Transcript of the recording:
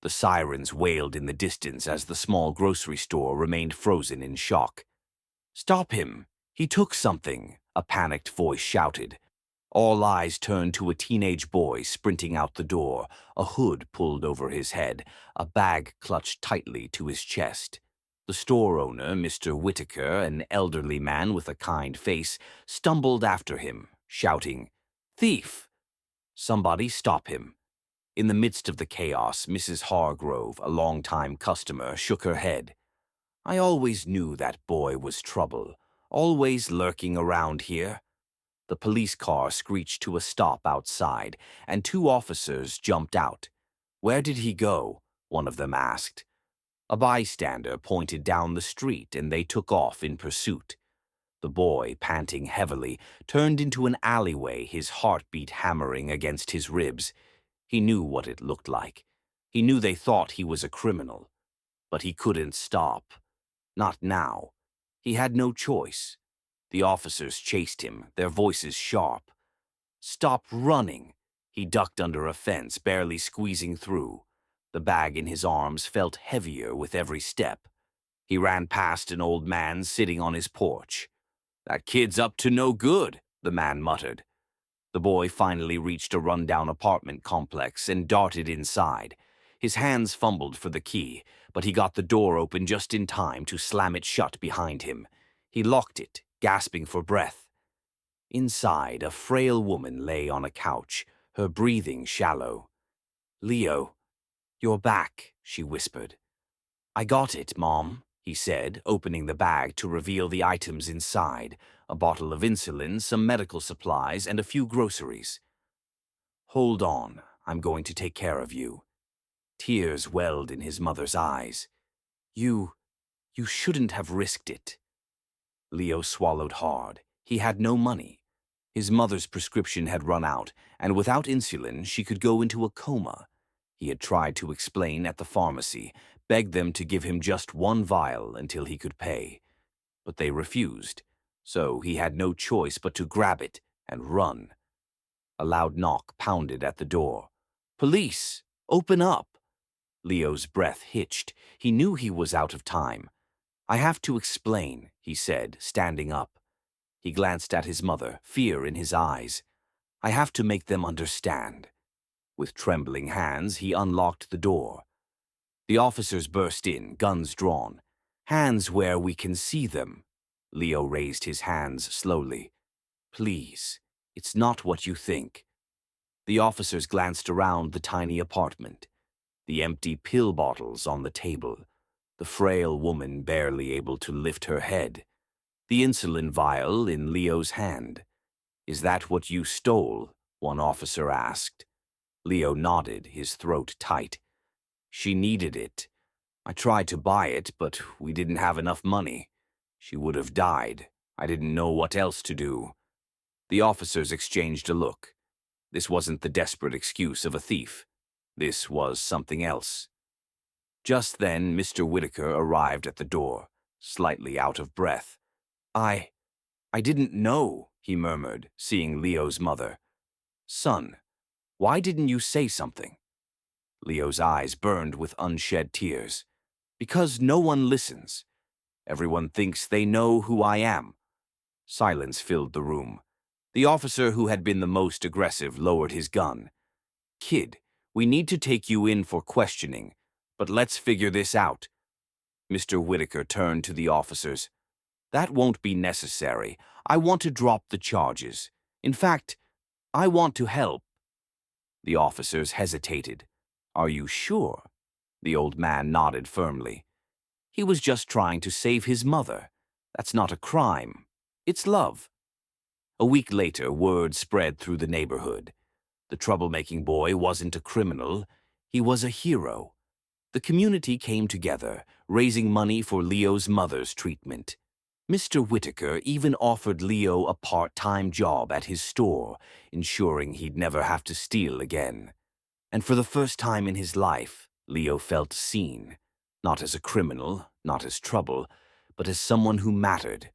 The sirens wailed in the distance as the small grocery store remained frozen in shock. "Stop him! He took something!" a panicked voice shouted. All eyes turned to a teenage boy sprinting out the door, a hood pulled over his head, a bag clutched tightly to his chest. The store owner, Mr. Whitaker, an elderly man with a kind face, stumbled after him, shouting, "Thief!" Somebody stop him. In the midst of the chaos, Mrs. Hargrove, a longtime customer, shook her head. "I always knew that boy was trouble, always lurking around here." The police car screeched to a stop outside, and two officers jumped out. "Where did he go?" one of them asked. A bystander pointed down the street, and they took off in pursuit. The boy, panting heavily, turned into an alleyway, his heartbeat hammering against his ribs. He knew what it looked like. He knew they thought he was a criminal. But he couldn't stop. Not now. He had no choice. The officers chased him, their voices sharp. "Stop running!" He ducked under a fence, barely squeezing through. The bag in his arms felt heavier with every step. He ran past an old man sitting on his porch. "That kid's up to no good," the man muttered. The boy finally reached a rundown apartment complex and darted inside. His hands fumbled for the key, but he got the door open just in time to slam it shut behind him. He locked it, gasping for breath. Inside, a frail woman lay on a couch, her breathing shallow. "Leo, you're back," she whispered. "I got it, Mom," he said, opening the bag to reveal the items inside, a bottle of insulin, some medical supplies, and a few groceries. "Hold on, I'm going to take care of you." Tears welled in his mother's eyes. You shouldn't have risked it." Leo swallowed hard. He had no money. His mother's prescription had run out, and without insulin, she could go into a coma. He had tried to explain at the pharmacy, begged them to give him just one vial until he could pay. But they refused, so he had no choice but to grab it and run. A loud knock pounded at the door. "Police! Open up!" Leo's breath hitched. He knew he was out of time. "I have to explain," he said, standing up. He glanced at his mother, fear in his eyes. "I have to make them understand." With trembling hands, he unlocked the door. The officers burst in, guns drawn. "Hands where we can see them." Leo raised his hands slowly. "Please, it's not what you think." The officers glanced around the tiny apartment. The empty pill bottles on the table. The frail woman barely able to lift her head. The insulin vial in Leo's hand. "Is that what you stole?" one officer asked. Leo nodded, his throat tight. "She needed it. I tried to buy it, but we didn't have enough money. She would have died. I didn't know what else to do." The officers exchanged a look. This wasn't the desperate excuse of a thief. This was something else. Just then, Mr. Whitaker arrived at the door, slightly out of breath. I didn't know," he murmured, seeing Leo's mother. "Son, why didn't you say something?" Leo's eyes burned with unshed tears. "Because no one listens. Everyone thinks they know who I am." Silence filled the room. The officer who had been the most aggressive lowered his gun. "Kid, we need to take you in for questioning, but let's figure this out." Mr. Whitaker turned to the officers. "That won't be necessary. I want to drop the charges. In fact, I want to help." The officers hesitated. "Are you sure?" The old man nodded firmly. "He was just trying to save his mother. That's not a crime. It's love." A week later, word spread through the neighborhood. The troublemaking boy wasn't a criminal. He was a hero. The community came together, raising money for Leo's mother's treatment. Mr. Whitaker even offered Leo a part-time job at his store, ensuring he'd never have to steal again. And for the first time in his life, Leo felt seen, not as a criminal, not as trouble, but as someone who mattered.